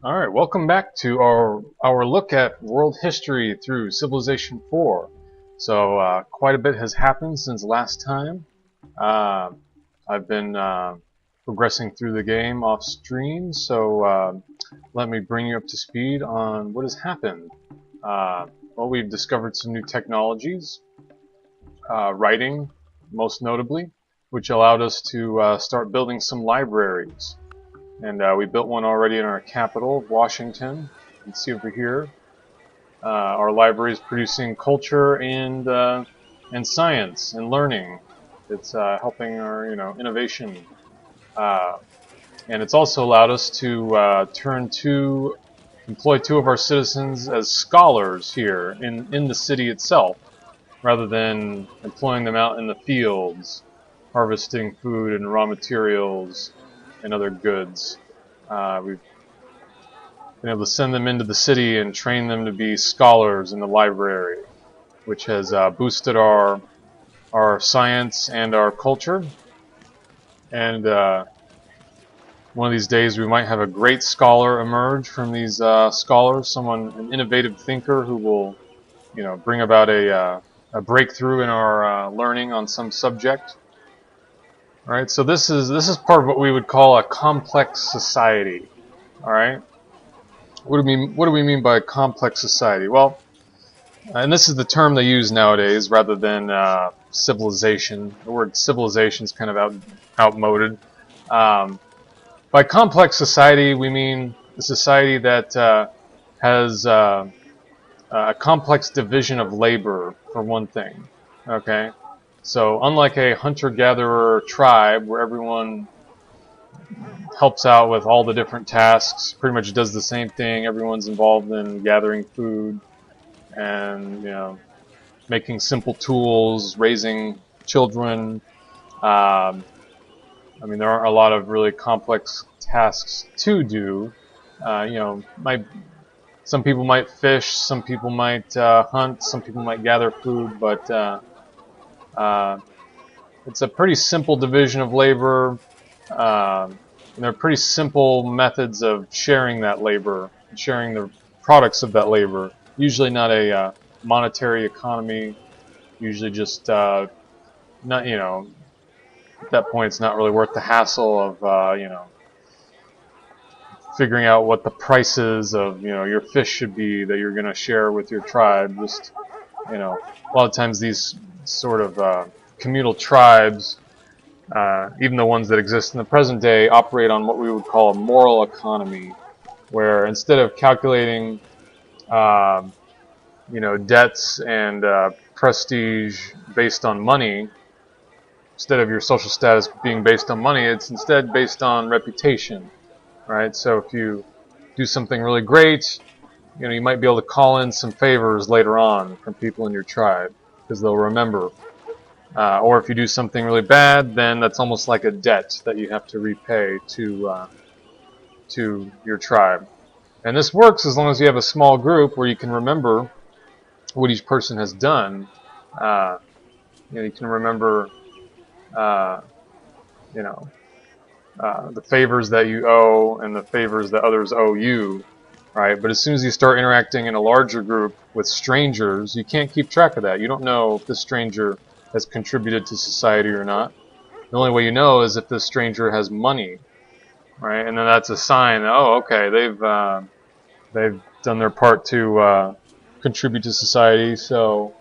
Alright, welcome back to our look at world history through Civilization 4. So, quite a bit has happened since last time. Uh, I've been progressing through the game off stream, so let me bring you up to speed on what has happened. Well, we've discovered some new technologies, writing most notably, which allowed us to start building some libraries. And we built one already in our capital, Washington. You can see over here, our library is producing culture and science and learning. It's helping our innovation, uh, and it's also allowed us to employ two of our citizens as scholars here in the city itself, rather than employing them out in the fields, harvesting food and raw materials and other goods. We've been able to send them into the city and train them to be scholars in the library, which has boosted our science and our culture. And one of these days, we might have a great scholar emerge from these scholars, an innovative thinker who will, bring about a breakthrough in our learning on some subject. All right, so this is part of what we would call a complex society. All right. What do we mean by complex society? Well, and this is the term they use nowadays rather than civilization. The word civilization is kind of outmoded. By complex society, we mean a society that has a complex division of labor, for one thing. Okay, so unlike a hunter-gatherer tribe where everyone helps out with all the different tasks, pretty much does the same thing. Everyone's involved in gathering food and making simple tools, raising children. I mean, there are a lot of really complex tasks to do. Some people might fish, some people might hunt, some people might gather food, but it's a pretty simple division of labor. And there are pretty simple methods of sharing that labor, sharing the products of that labor. Usually not a monetary economy. Usually just not, at that point it's not really worth the hassle of, figuring out what the prices of, your fish should be that you're going to share with your tribe. Just, a lot of times these sort of communal tribes, even the ones that exist in the present day, operate on what we would call a moral economy, where instead of calculating, debts and prestige based on money, instead of your social status being based on money, it's instead based on reputation, right? So if you do something really great, you might be able to call in some favors later on from people in your tribe because they'll remember. Or if you do something really bad, then that's almost like a debt that you have to repay to your tribe. And this works as long as you have a small group where you can remember what each person has done. You can remember, the favors that you owe and the favors that others owe you, right? But as soon as you start interacting in a larger group with strangers, you can't keep track of that. You don't know if this stranger has contributed to society or not. The only way you know is if this stranger has money, right? And then that's a sign that, oh, okay, they've done their part to contribute to society. So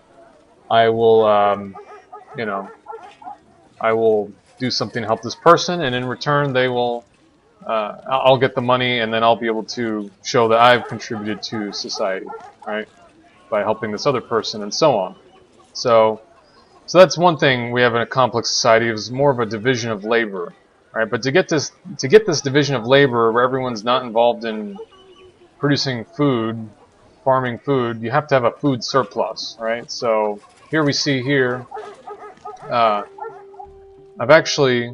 I will, I will do something to help this person, and in return, they will. I'll get the money, and then I'll be able to show that I've contributed to society, right? By helping this other person, and so on. So that's one thing we have in a complex society. Is more of a division of labor, right? But to get this division of labor where everyone's not involved in producing food, farming food, you have to have a food surplus, right? So here we see here, I've actually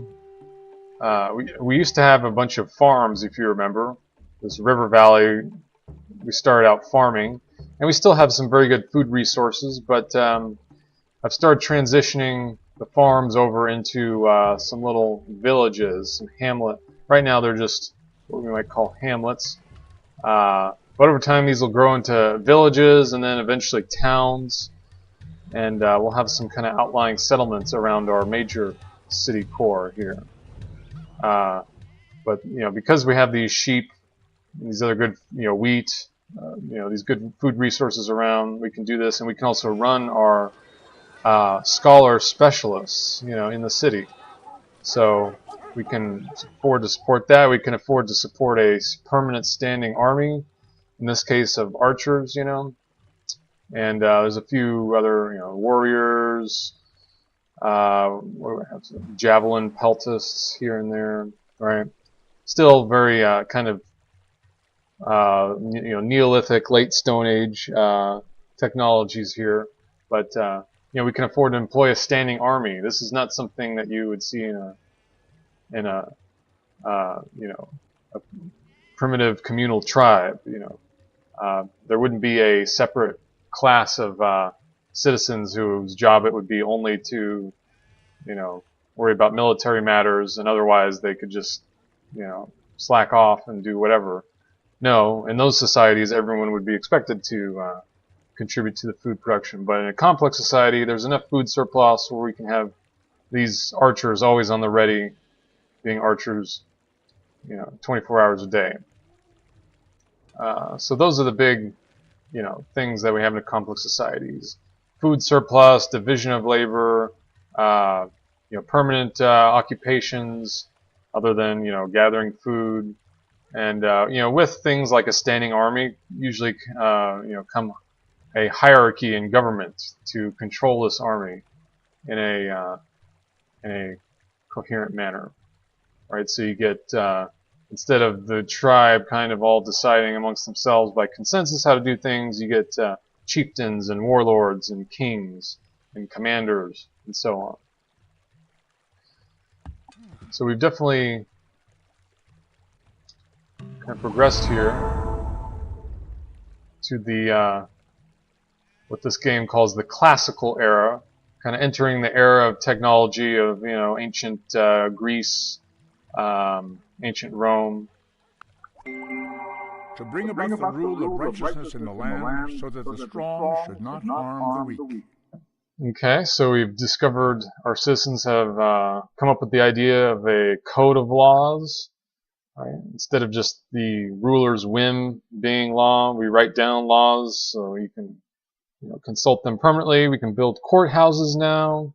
we used to have a bunch of farms, if you remember. This river valley, we started out farming, and we still have some very good food resources, but I've started transitioning the farms over into some little villages, some hamlet. Right now they're just what we might call hamlets. But over time, these will grow into villages and then eventually towns, and we'll have some kind of outlying settlements around our major city core here. But because we have these sheep, these other good, wheat, these good food resources around, we can do this, and we can also run our scholar specialists, in the city. So we can afford to support that. We can afford to support a permanent standing army, in this case of archers, and there's a few other, warriors, javelin peltists here and there, right? Still very kind of Neolithic, late Stone Age technologies here, but we can afford to employ a standing army. This is not something that you would see in a primitive communal tribe. There wouldn't be a separate class of citizens whose job it would be only to worry about military matters, and otherwise they could just slack off and do whatever. No, in those societies everyone would be expected to contribute to the food production, but in a complex society there's enough food surplus where we can have these archers always on the ready, being archers 24 hours a day. So those are the big things that we have in a complex societies: food surplus, division of labor, permanent occupations other than gathering food, and with things like a standing army, usually come a hierarchy in government to control this army in a coherent manner, right? So you get instead of the tribe kind of all deciding amongst themselves by consensus how to do things, you get chieftains and warlords and kings and commanders and so on. So we've definitely kind of progressed here to the what this game calls the classical era, kind of entering the era of technology of ancient Greece, ancient Rome. To bring about the rule of righteousness in the land, so that the strong should not harm the weak. Okay, so we've discovered our citizens have come up with the idea of a code of laws. Right? Instead of just the ruler's whim being law, we write down laws so you can consult them permanently. We can build courthouses now.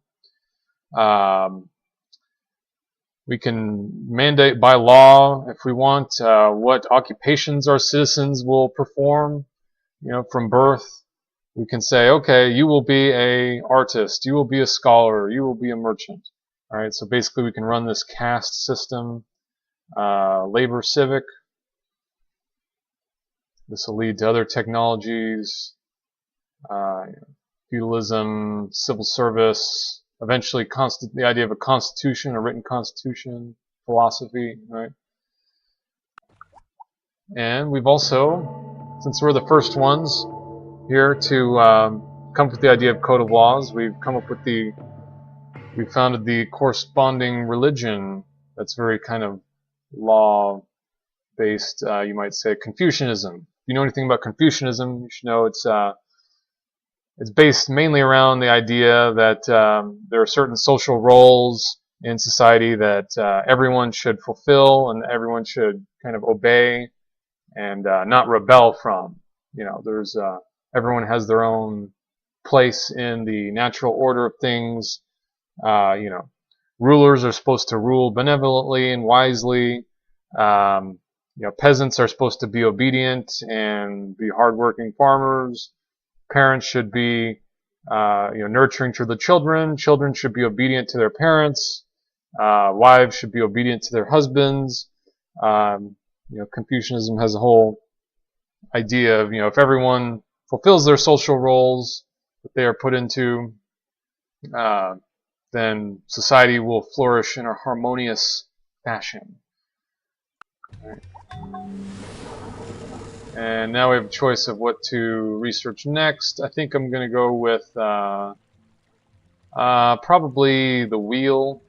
We can mandate by law, if we want, what occupations our citizens will perform, from birth. We can say, okay, you will be an artist, you will be a scholar, you will be a merchant. All right, so basically we can run this caste system, labor civic. This will lead to other technologies, feudalism, civil service, eventually the idea of a constitution, a written constitution, philosophy, right? And we've also, since we're the first ones here to come up with the idea of code of laws, we've founded the corresponding religion that's very kind of law-based, you might say, Confucianism. If you know anything about Confucianism, you should know it's based mainly around the idea that there are certain social roles in society that everyone should fulfill and everyone should kind of obey and not rebel from. There's everyone has their own place in the natural order of things. Rulers are supposed to rule benevolently and wisely. Peasants are supposed to be obedient and be hardworking farmers. Parents should be, nurturing to the children. Children should be obedient to their parents. Wives should be obedient to their husbands. Confucianism has a whole idea of, if everyone fulfills their social roles that they are put into, then society will flourish in a harmonious fashion. Right. And now we have a choice of what to research next. I think I'm going to go with probably the wheel.